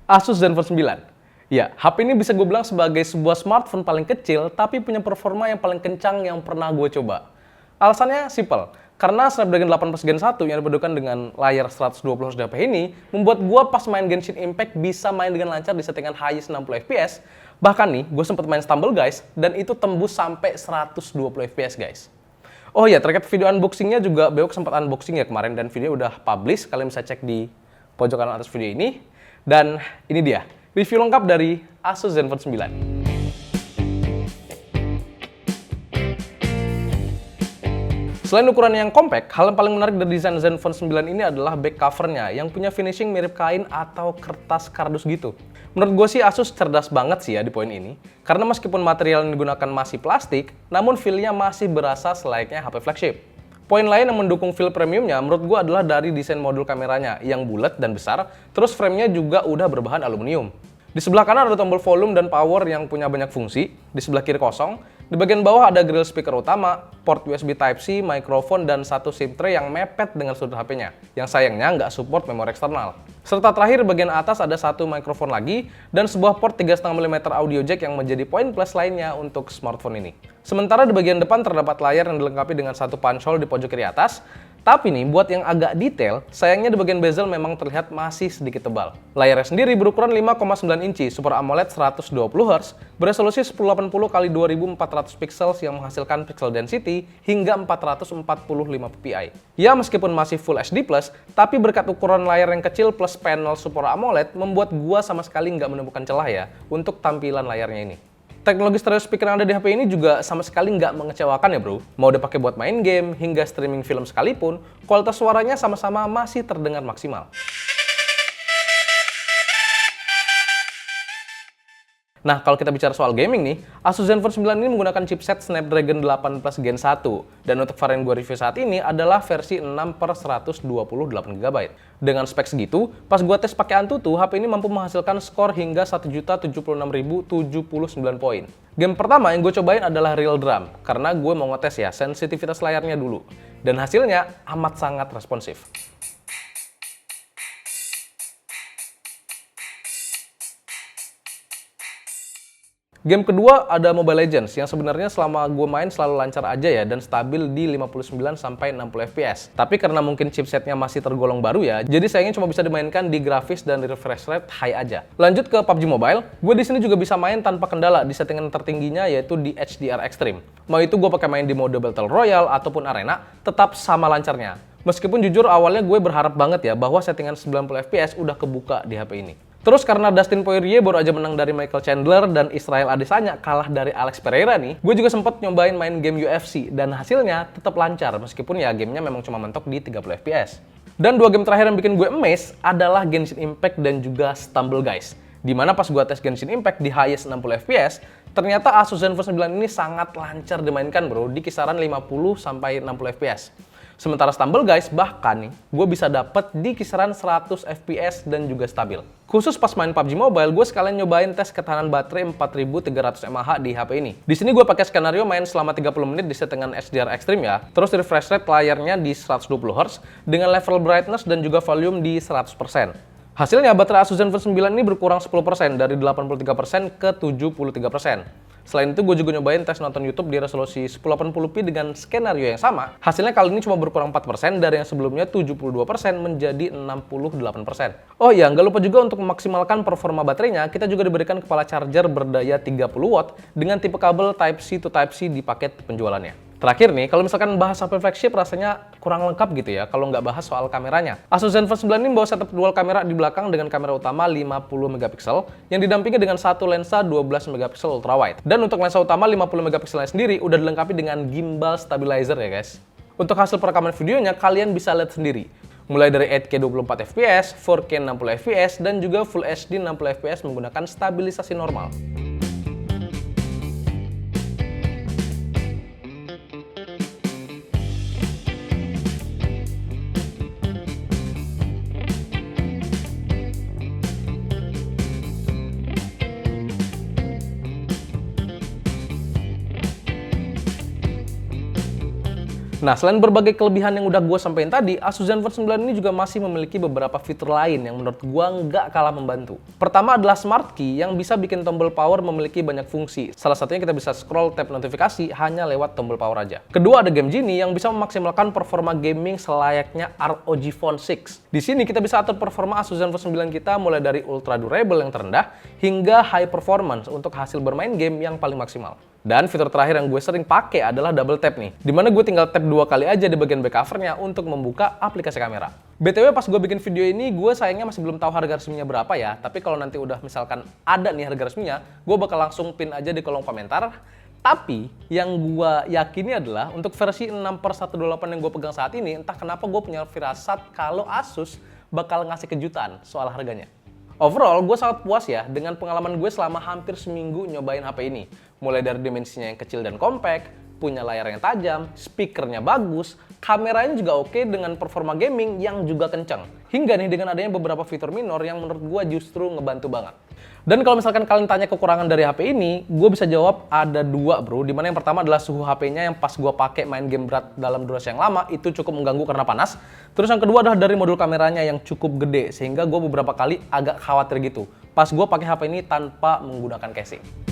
Asus Zenfone 9. Ya, HP ini bisa gue bilang sebagai sebuah smartphone paling kecil, tapi punya performa yang paling kencang yang pernah gue coba. Alasannya simple, karena Snapdragon 8 Plus Gen 1 yang dipadukan dengan layar 120 Hz ini, membuat gue pas main Genshin Impact bisa main dengan lancar di settingan highest 60 fps. Bahkan nih, gue sempat main Stumble guys, dan itu tembus sampai 120 fps guys. Oh ya, terkait video unboxingnya juga Beok sempat unboxing ya kemarin, dan video udah publish, kalian bisa cek di pojok kanan atas video ini. Dan ini dia, review lengkap dari Asus Zenfone 9. Selain ukurannya yang compact, hal yang paling menarik dari desain Zenfone 9 ini adalah back covernya yang punya finishing mirip kain atau kertas kardus gitu. Menurut gue sih Asus cerdas banget sih ya di poin ini, karena meskipun material yang digunakan masih plastik, namun feel-nya masih berasa selayaknya HP flagship. Poin lain yang mendukung feel premiumnya menurut gue adalah dari desain modul kameranya yang bulat dan besar, terus frame-nya juga udah berbahan aluminium. Di sebelah kanan ada tombol volume dan power yang punya banyak fungsi, di sebelah kiri kosong. Di bagian bawah ada grill speaker utama, port USB Type-C, mikrofon, dan satu SIM tray yang mepet dengan sudut HP-nya, yang sayangnya nggak support memori eksternal. Serta terakhir bagian atas ada satu mikrofon lagi, dan sebuah port 3,5 mm audio jack yang menjadi poin plus lainnya untuk smartphone ini. Sementara di bagian depan terdapat layar yang dilengkapi dengan satu punch hole di pojok kiri atas. Tapi nih, buat yang agak detail, sayangnya di bagian bezel memang terlihat masih sedikit tebal. Layarnya sendiri berukuran 5,9 inci Super AMOLED 120Hz, beresolusi 1080x2400 pixels yang menghasilkan pixel density hingga 445 ppi. Ya, meskipun masih Full HD+, tapi berkat ukuran layar yang kecil plus panel Super AMOLED membuat gua sama sekali nggak menemukan celah ya untuk tampilan layarnya ini. Teknologi stereo speaker yang ada di HP ini juga sama sekali nggak mengecewakan ya bro. Mau dipakai buat main game, hingga streaming film sekalipun, kualitas suaranya sama-sama masih terdengar maksimal. Nah, kalau kita bicara soal gaming nih, Asus Zenfone 9 ini menggunakan chipset Snapdragon 8 Plus Gen 1. Dan untuk varian gue review saat ini adalah versi 6/128GB. Dengan spek segitu, pas gue tes pakai Antutu, HP ini mampu menghasilkan skor hingga 1.076.079 poin. Game pertama yang gue cobain adalah Real Drum, karena gue mau ngetes ya sensitivitas layarnya dulu. Dan hasilnya amat sangat responsif. Game kedua ada Mobile Legends yang sebenarnya selama gue main selalu lancar aja ya dan stabil di 59-60 fps. Tapi karena mungkin chipsetnya masih tergolong baru ya, jadi sayangnya cuma bisa dimainkan di grafis dan di refresh rate high aja. Lanjut ke PUBG Mobile, gue di sini juga bisa main tanpa kendala di settingan tertingginya yaitu di HDR Extreme. Mau itu gue pakai main di mode Battle Royale ataupun Arena, tetap sama lancarnya. Meskipun jujur awalnya gue berharap banget ya bahwa settingan 90 fps udah kebuka di HP ini. Terus karena Dustin Poirier baru aja menang dari Michael Chandler dan Israel Adesanya kalah dari Alex Pereira nih, gue juga sempat nyobain main game UFC dan hasilnya tetap lancar meskipun ya gamenya memang cuma mentok di 30 fps. Dan dua game terakhir yang bikin gue amazed adalah Genshin Impact dan juga Stumble guys. Dimana pas gue tes Genshin Impact di highest 60 fps, ternyata Asus Zenfone 9 ini sangat lancar dimainkan bro, di kisaran 50-60 fps. Sementara Stumble guys, bahkan nih, gue bisa dapet di kisaran 100 fps dan juga stabil. Khusus pas main PUBG Mobile, gue sekalian nyobain tes ketahanan baterai 4300 mAh di HP ini. Di sini gue pakai skenario main selama 30 menit di settingan HDR Extreme ya, terus refresh rate layarnya di 120Hz dengan level brightness dan juga volume di 100%. Hasilnya baterai Asus Zenfone 9 ini berkurang 10% dari 83% ke 73%. Selain itu, gue juga nyobain tes nonton YouTube di resolusi 1080p dengan skenario yang sama. Hasilnya kali ini cuma berkurang 4% dari yang sebelumnya 72% menjadi 68%. Oh iya, nggak lupa juga untuk memaksimalkan performa baterainya, kita juga diberikan kepala charger berdaya 30 watt dengan tipe kabel Type-C to Type-C di paket penjualannya. Terakhir nih, kalau misalkan bahas HP flagship rasanya kurang lengkap gitu ya kalau nggak bahas soal kameranya. Asus Zenfone 9 ini membawa setup dual kamera di belakang dengan kamera utama 50 megapiksel yang didampingi dengan satu lensa 12 megapiksel ultrawide. Dan untuk lensa utama 50 megapikselnya sendiri udah dilengkapi dengan gimbal stabilizer ya guys. Untuk hasil perekaman videonya kalian bisa lihat sendiri. Mulai dari 8K 24 fps, 4K 60 fps, dan juga Full HD 60 fps menggunakan stabilisasi normal. Nah, selain berbagai kelebihan yang udah gue sampaikan tadi, Asus ZenFone 9 ini juga masih memiliki beberapa fitur lain yang menurut gue nggak kalah membantu. Pertama adalah Smart Key yang bisa bikin tombol power memiliki banyak fungsi. Salah satunya kita bisa scroll tab notifikasi hanya lewat tombol power aja. Kedua ada Game Genie yang bisa memaksimalkan performa gaming selayaknya ROG Phone 6. Di sini kita bisa atur performa Asus ZenFone 9 kita mulai dari ultra durable yang terendah hingga high performance untuk hasil bermain game yang paling maksimal. Dan fitur terakhir yang gue sering pakai adalah double tap nih, dimana gue tinggal tap 2 kali aja di bagian back covernya untuk membuka aplikasi kamera. BTW pas gue bikin video ini, gue sayangnya masih belum tahu harga resminya berapa ya, tapi kalau nanti udah misalkan ada nih harga resminya, gue bakal langsung pin aja di kolom komentar. Tapi yang gue yakini adalah untuk versi 6/128 yang gue pegang saat ini, entah kenapa gue punya firasat kalau Asus bakal ngasih kejutan soal harganya. Overall, gue sangat puas ya dengan pengalaman gue selama hampir seminggu nyobain HP ini. Mulai dari dimensinya yang kecil dan compact, punya layar yang tajam, speakernya bagus, kameranya juga oke dengan performa gaming yang juga kencang. Hingga nih dengan adanya beberapa fitur minor yang menurut gue justru ngebantu banget. Dan kalau misalkan kalian tanya kekurangan dari HP ini, gue bisa jawab ada 2 bro. Dimana yang pertama adalah suhu HP-nya yang pas gue pakai main game berat dalam durasi yang lama itu cukup mengganggu karena panas. Terus yang kedua adalah dari modul kameranya yang cukup gede sehingga gue beberapa kali agak khawatir gitu pas gue pakai HP ini tanpa menggunakan casing.